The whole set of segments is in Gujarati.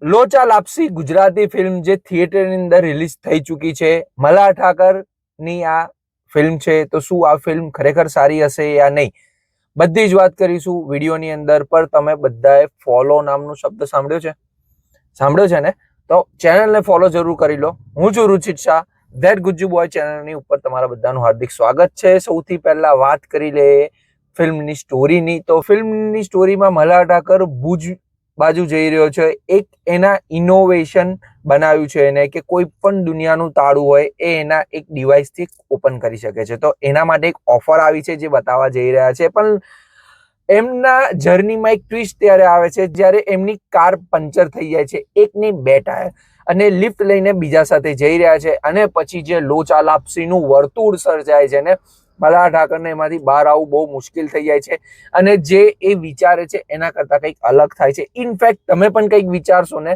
લોચા લાપસી ગુજરાતી ફિલ્મ જે થિયેટરની અંદર રિલીઝ થઈ ચૂકી છે. મલ્હાર ઠાકરની આ ફિલ્મ છે. તો શું આ ફિલ્મ ખરેખર સારી હશે યા નહીં, બધી જ વાત કરીશું વિડીયોની અંદર. પર તમે બધાએ ફોલો નામનો શબ્દ સાંભળ્યો છે ને? તો ચેનલને ફોલો જરૂર કરી લો. હું છું રુચિત શાહ, ધેટ ગુજ્જુ બોય ચેનલની ઉપર તમારા બધાનું હાર્દિક સ્વાગત છે. સૌથી પહેલા વાત કરી લઈએ ફિલ્મની સ્ટોરીની. તો ફિલ્મની સ્ટોરીમાં મલ્હાર ઠાકર ભુજ બાજુ જઈ રહ્યો છે. એક એના ઇનોવેશન બનાવ્યું છે એને કે કોઈ પણ દુનિયાનું તાળું હોય એ એના એક ડિવાઇસથી ઓપન કરી શકે છે. તો એના માટે એક ઓફર આવી છે જે બતાવવા જઈ રહ્યા છે. પણ એમના જર્નીમાં એક ટ્વિસ્ટ ત્યારે આવે છે જ્યારે એમની કાર પંચર થઈ જાય છે, એક નહીં બે ટાયર, અને લિફ્ટ લઈને બીજા સાથે જઈ રહ્યા છે. અને પછી જે લોચા લાપસીનું વર્તુળ સર્જાય છે ને, મલ્હાર ઠાકરને એમાંથી બહાર આવવું બહુ મુશ્કેલ થઈ જાય છે. અને જે એ વિચારે છે એના કરતાં કંઈક અલગ થાય છે. ઇનફેક્ટ તમે પણ કંઈક વિચારશો ને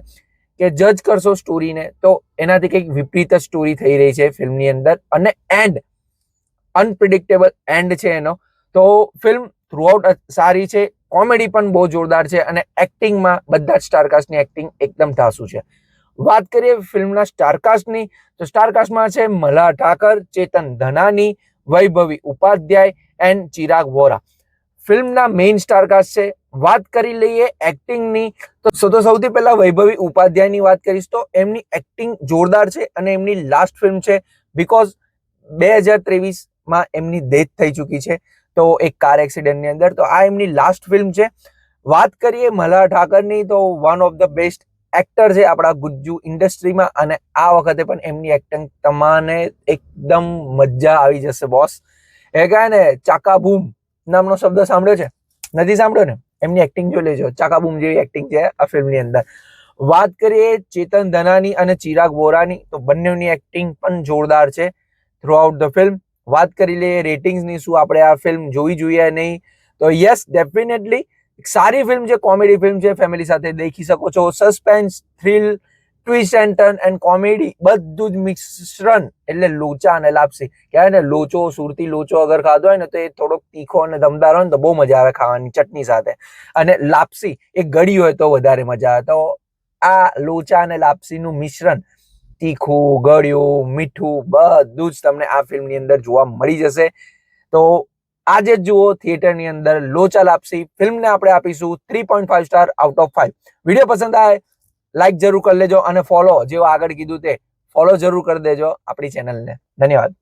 કે જજ કરશો સ્ટોરીને, તો એનાથી કંઈક વિપરીત સ્ટોરી થઈ રહી છે ફિલ્મની અંદર. અને એન્ડ અનપ્રિડિક્ટેબલ એન્ડ છે એનો. તો ફિલ્મ થ્રુઆઉટ સારી છે, કોમેડી પણ બહુ જોરદાર છે, અને એક્ટિંગમાં બધા જ સ્ટારકાસ્ટની એક્ટિંગ એકદમ ધાસુ છે. વાત કરીએ ફિલ્મના સ્ટારકાસ્ટની, તો સ્ટારકાસ્ટમાં છે મલ્હાર ઠાકર, ચેતન ધનાની, વૈભવી ઉપાધ્યાય એન્ડ ચિરાગ વોરા. ફિલ્મના મેઇન સ્ટારકાસ્ટ છે. વાત કરી લઈએ એક્ટિંગની, તો સૌથી પહેલા વૈભવી ઉપાધ્યાયની વાત કરીશ તો એમની એક્ટિંગ જોરદાર છે. અને એમની લાસ્ટ ફિલ્મ છે બીકોઝ 2023માં એમની ડેથ થઈ ચૂકી છે, તો એક કાર એક્સિડન્ટની અંદર. તો આ એમની લાસ્ટ ફિલ્મ છે. વાત કરીએ મલ્હાર ઠાકરની, તો one of the best actor છે આપણા ગુજ્જુ ઇન્ડસ્ટ્રીમાં. અને આ વખતે પણ એમની એક્ટિંગ તમને એકદમ મજા આવી જશે બોસ. એ કહે ને ચાકાબૂમ નામનો શબ્દ સાંભળ્યો છે? નથી સાંભળ્યો ને? એમની એક્ટિંગ જોઈ લેજો, ચાકાબૂમ જેવી એક્ટિંગ છે આ ફિલ્મની અંદર. વાત કરીએ ચેતન ધનાની અને ચિરાગ વોરાની, તો બંનેની એક્ટિંગ પણ જોરદાર છે થ્રુઆઉટ ધ ફિલ્મ. વાત કરી લઈએ રેટિંગ્સની, શું આપણે આ ફિલ્મ જોવી જોઈએ નહીં? તો યસ, ડેફિનેટલી સારી ફિલ્મ છે, કોમેડી ફિલ્મ છે, ફેમિલી સાથે દેખી શકો છો. Suspense, thrill, twist and turn and comedy બધું જ મિશ્રણ એટલે લોચા અને લાપસી. કહેવાય ને લોચો, સુરતી લોચો અગર ખાધો હોય ને તો એ થોડોક તીખો અને દમદાર હોય ને તો બહુ મજા આવે ખાવાની ચટણી સાથે. અને લાપસી એ ગળી હોય તો વધારે મજા આવે. તો આ લોચા અને લાપસીનું મિશ્રણ, તીખું, ગળ્યું, મીઠું બધું જ તમને આ ફિલ્મની અંદર જોવા મળી જશે. તો આજે જ જુઓ થિયેટરની અંદર લોચા લાપસી. ફિલ્મને આપણે આપીશું 3.5 સ્ટાર આઉટ ઓફ 5. વિડીયો પસંદ આવે લાઈક જરૂર કરી લેજો, અને ફોલો, જેવું આગળ કીધું તે ફોલો જરૂર કરી દેજો આપણી ચેનલને. ધન્યવાદ.